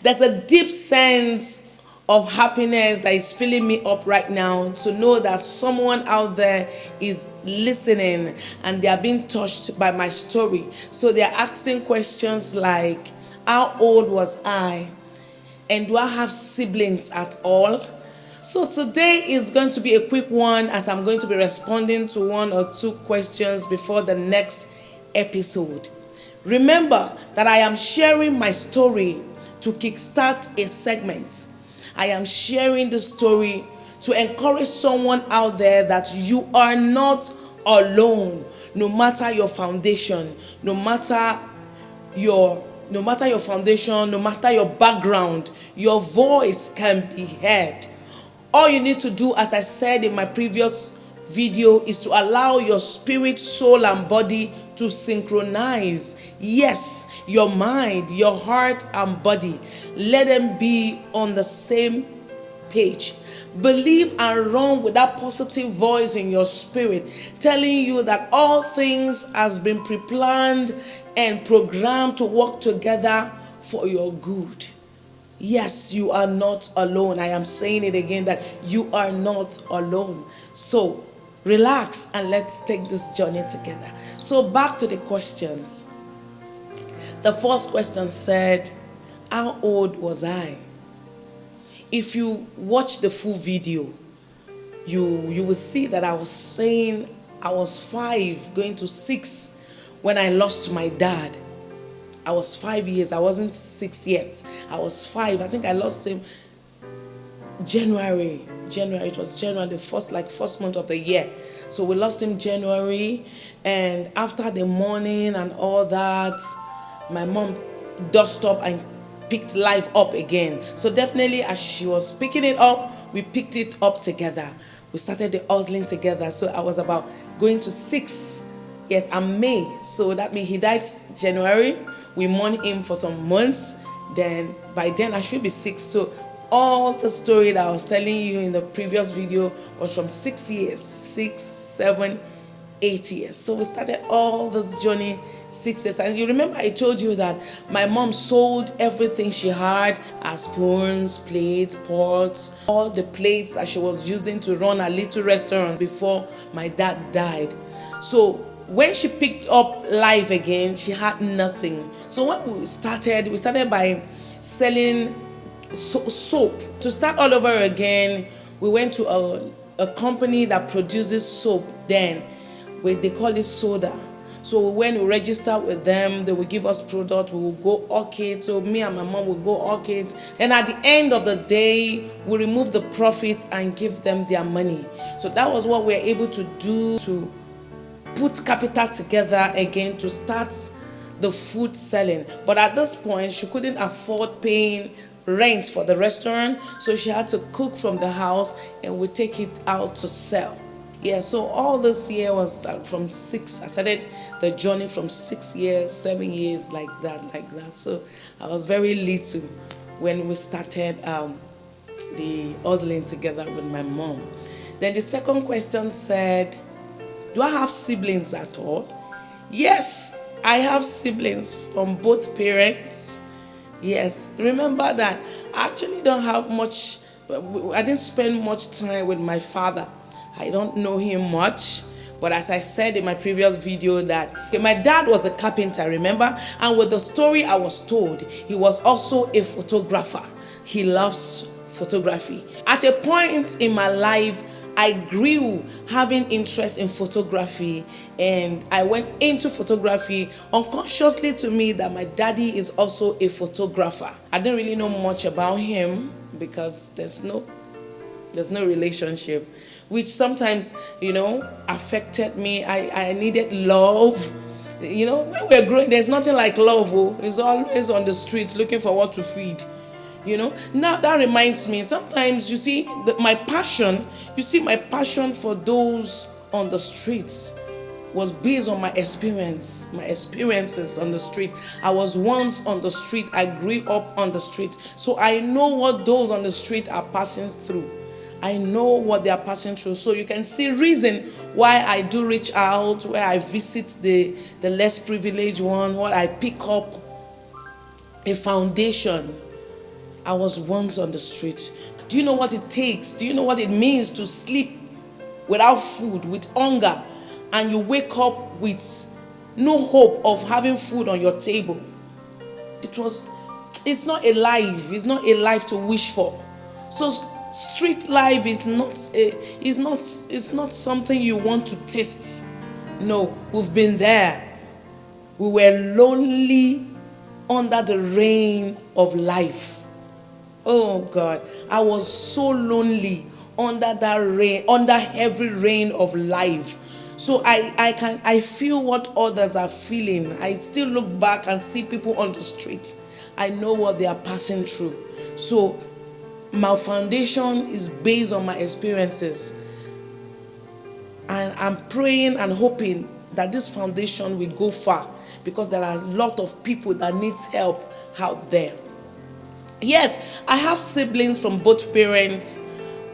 There's a deep sense of happiness that is filling me up right now to know that someone out there is listening and they are being touched by my story. So they are asking questions like, how old was I? And do I have siblings at all? So today is going to be a quick one, as I'm going to be responding to one or two questions before the next episode. Remember that I am sharing my story to kickstart a segment. I am sharing the story to encourage someone out there that you are not alone, no matter your foundation, no matter your foundation, no matter your background, your voice can be heard. All you need to do, as I said in my previous video, is to allow your spirit, soul, and body to synchronize. Yes, your mind, your heart, and body. Let them be on the same page. Believe and run with that positive voice in your spirit telling you that all things has been pre-planned and programmed to work together for your good. Yes, you are not alone. I am saying it again, that you are not alone. So relax and let's take this journey together. So back to the questions. The first question said, how old was I? If you watch the full video, you will see that I was saying I was 5 going to 6 when I lost my dad. I was 5 years. I wasn't 6 yet. I was 5. I think I lost him January. It was January, the first month of the year. So we lost him January, and after the mourning and all that, my mom dusted up and picked life up again. So definitely, as she was picking it up, we picked it up together. We started the hustling together. So I was about going to 6. Yes, I'm May. So that means he died January. We mourned him for some months. Then by then I should be 6. So all the story that I was telling you in the previous video was from 6 years, 6, 7, 8 years. So we started all this journey 6 years. And you remember I told you that my mom sold everything she had, her spoons, plates, pots, all the plates that she was using to run a little restaurant before my dad died. So when she picked up life again, she had nothing. So when we started by selling soap. To start all over again, we went to a company that produces soap then. They call it Soda. So when we register with them, they will give us product. We will go arcade. So me and my mom will go arcade. And at the end of the day, we remove the profit and give them their money. So that was what we were able to do to put capital together again to start the food selling. But at this point, she couldn't afford paying rent for the restaurant, so she had to cook from the house and we take it out to sell. Yeah, so all this year was from 6. I started the journey from 6 years, 7 years, like that. So I was very little when we started the hustling together with my mom. Then the second question said, do I have siblings at all? Yes, I have siblings from both parents. Yes, remember that I actually don't have much, I didn't spend much time with my father. I don't know him much. But as I said in my previous video that my dad was a carpenter, remember? And with the story I was told, he was also a photographer. He loves photography. At a point in my life, I grew having interest in photography, and I went into photography unconsciously to me that my daddy is also a photographer. I didn't really know much about him because there's no relationship, which sometimes, affected me. I needed love. When we're growing, there's nothing like love. It's always on the street looking for what to feed. Now that reminds me, sometimes you see my passion for those on the streets was based on my experiences on the street. I was once on the street. I grew up on the street. So I know what those on the street are passing through. I know what they are passing through. So you can see reason why I do reach out, where I visit the less privileged one, where I pick up a foundation I was once on the street. Do you know what it takes? Do you know what it means to sleep without food, with hunger, and you wake up with no hope of having food on your table? It's not a life. It's not a life to wish for. So street life is not something you want to taste. No, we've been there. We were lonely under the rain of life. Oh God, I was so lonely under that rain, under heavy rain of life. So I feel what others are feeling. I still look back and see people on the street. I know what they are passing through. So my foundation is based on my experiences. And I'm praying and hoping that this foundation will go far, because there are a lot of people that needs help out there. Yes, I have siblings from both parents,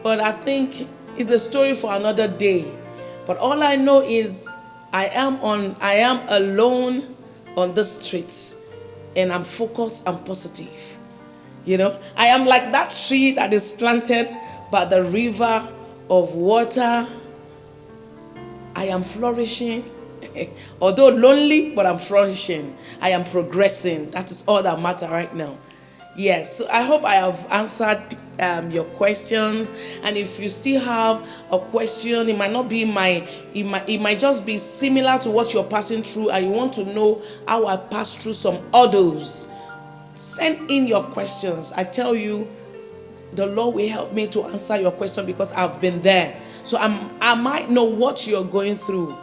but I think it's a story for another day. But all I know is I am alone on the streets, and I'm focused and positive. I am like that tree that is planted by the river of water. I am flourishing. Although lonely, but I'm flourishing. I am progressing. That is all that matters right now. Yes, so I hope I have answered your questions. And if you still have a question, it might not be it might just be similar to what you're passing through, and you want to know how I pass through some others, send in your questions. I tell you, the Lord will help me to answer your question, because I've been there. So I might know what you're going through,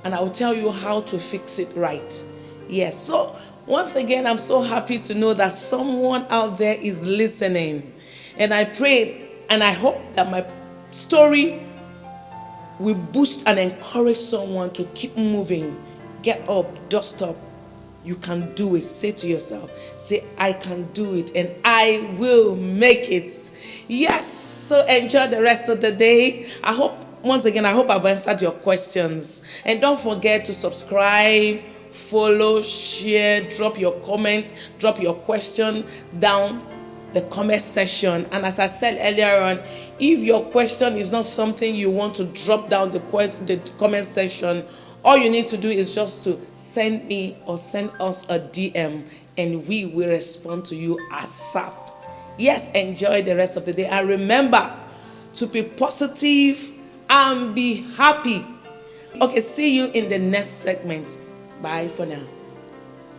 and I will tell you how to fix it right. Yes, so once again, I'm so happy to know that someone out there is listening. And I pray and I hope that my story will boost and encourage someone to keep moving. Get up, dust up. You can do it. Say to yourself, say, I can do it and I will make it. Yes, so enjoy the rest of the day. Once again, I hope I've answered your questions. And don't forget to subscribe, follow, share, drop your comments, drop your question down the comment section. And as I said earlier on, if your question is not something you want to drop down the comment section, all you need to do is just to send me or send us a DM, and we will respond to you ASAP. Yes, enjoy the rest of the day, and remember to be positive and be happy. Okay, see you in the next segment. Bye for now.